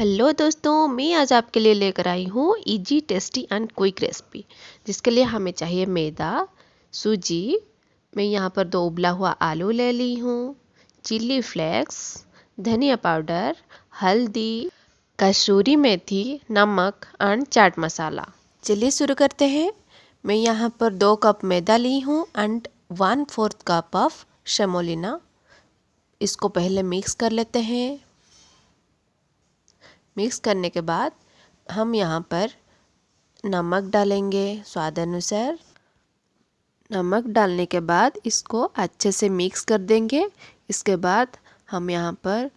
Hello दोस्तों, मैं आज आपके लिए लेकर आई हूँ easy tasty and quick recipe. जिसके लिए हमें चाहिए मैदा, सूजी। मैं यहाँ पर 2 उबला हुआ आलू ले ली हूँ, चिल्ली फ्लेक्स, धनिया पाउडर, हल्दी, कसूरी मेथी, नमक एंड चाट मसाला। चलिए शुरू करते हैं। मैं यहाँ पर 2 कप मैदा ली हूँ एंड 1/4 कप ऑफ सेमोलिना। इसको पहले मिक्स कर लेते हैं। मिक्स करने के बाद हम यहाँ पर नमक डालेंगे स्वाद अनुसार। नमक डालने के बाद इसको अच्छे से मिक्स कर देंगे। इसके बाद हम यहाँ पर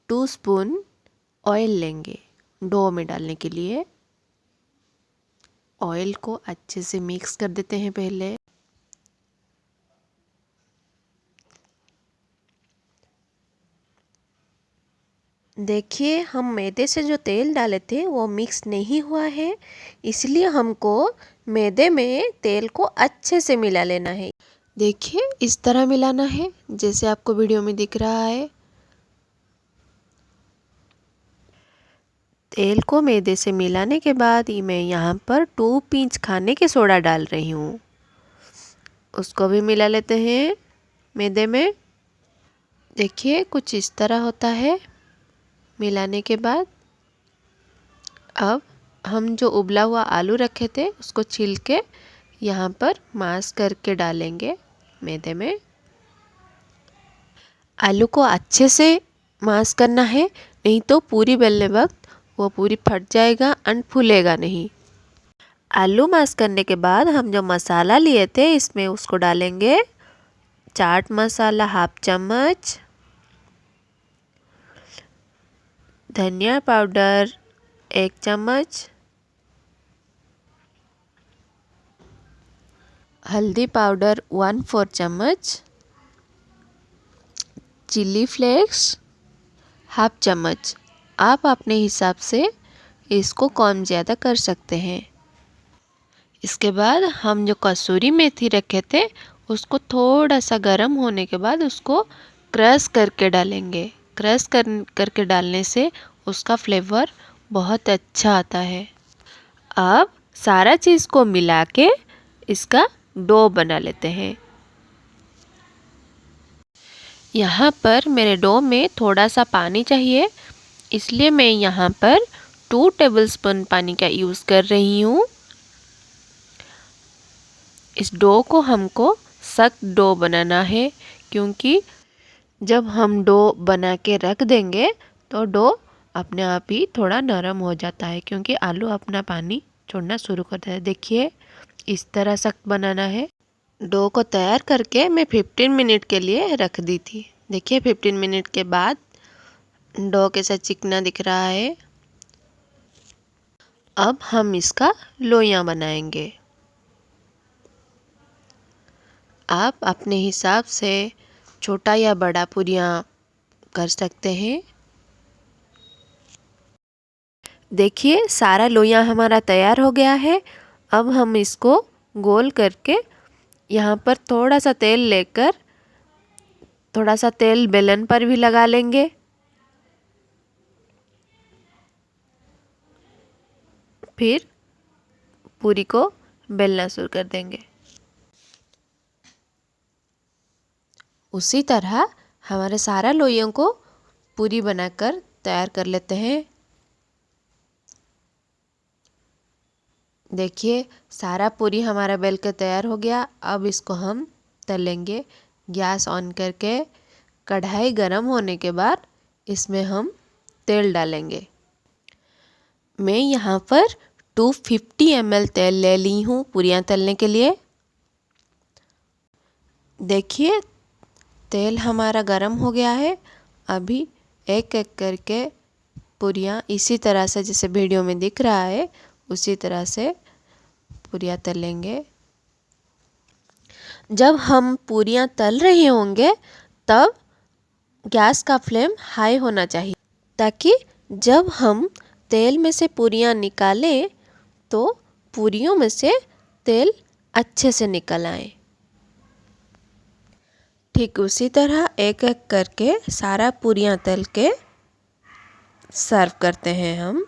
2 स्पून ऑयल लेंगे डो में डालने के लिए। ऑयल को अच्छे से मिक्स कर देते हैं पहले। देखिए, हम मैदे से जो तेल डाले थे वो मिक्स नहीं हुआ है, इसलिए हमको मैदे में तेल को अच्छे से मिला लेना है। देखिए, इस तरह मिलाना है जैसे आपको वीडियो में दिख रहा है। तेल को मैदे से मिलाने के बाद मैं यहाँ पर 2 पिंच खाने के सोडा डाल रही हूँ। उसको भी मिला लेते हैं मैदे में। देखिए, कुछ इस तरह होता है मिलाने के बाद। अब हम जो उबला हुआ आलू रखे थे उसको छील के यहाँ पर माश करके डालेंगे मैदे में। आलू को अच्छे से माश करना है, नहीं तो पूरी बेलने वक्त वो पूरी फट जाएगा एंड फूलेगा नहीं। आलू माश करने के बाद हम जो मसाला लिए थे इसमें उसको डालेंगे। चाट मसाला 1/2 चम्मच, धनिया पाउडर 1 चम्मच, हल्दी पाउडर 1/4 चम्मच, चिल्ली फ्लेक्स 1/2 चम्मच। आप अपने हिसाब से इसको कम ज़्यादा कर सकते हैं। इसके बाद हम जो कसूरी मेथी रखे थे उसको थोड़ा सा गर्म होने के बाद उसको क्रश करके डालेंगे। करके डालने से उसका फ्लेवर बहुत अच्छा आता है। अब सारा चीज़ को मिला के इसका डो बना लेते हैं। यहाँ पर मेरे डो में थोड़ा सा पानी चाहिए, इसलिए मैं यहाँ पर 2 टेबलस्पून पानी का यूज़ कर रही हूँ। इस डो को हमको सख्त डो बनाना है, क्योंकि जब हम डो बना के रख देंगे तो डो अपने आप ही थोड़ा नरम हो जाता है, क्योंकि आलू अपना पानी छोड़ना शुरू करता है। देखिए, इस तरह सख्त बनाना है। डो को तैयार करके मैं 15 मिनट के लिए रख दी थी। देखिए, 15 मिनट के बाद डो कैसा चिकना दिख रहा है। अब हम इसका लोइयां बनाएंगे। आप अपने हिसाब से छोटा या बड़ा पूरियाँ कर सकते हैं। देखिए, सारा लोइयां हमारा तैयार हो गया है। अब हम इसको गोल करके यहाँ पर थोड़ा सा तेल लेकर थोड़ा सा तेल बेलन पर भी लगा लेंगे। फिर पूरी को बेलना शुरू कर देंगे। उसी तरह हमारे सारा लोइयों को पूरी बनाकर तैयार कर लेते हैं। देखिए, सारा पूरी हमारा बेल के तैयार हो गया। अब इसको हम तलेंगे। गैस ऑन करके कढ़ाई गरम होने के बाद इसमें हम तेल डालेंगे। मैं यहाँ पर 250 ml तेल ले ली हूँ पूरियाँ तलने के लिए। देखिए, तेल हमारा गरम हो गया है। अभी एक एक करके पूरियाँ इसी तरह से जैसे वीडियो में दिख रहा है उसी तरह से पूरियाँ तलेंगे। जब हम पूरियाँ तल रहे होंगे तब गैस का फ्लेम हाई होना चाहिए, ताकि जब हम तेल में से पूरियाँ निकालें तो पूरियों में से तेल अच्छे से निकल आए। ठीक उसी तरह एक एक करके सारा पूरियाँ तल के सर्व करते हैं हम।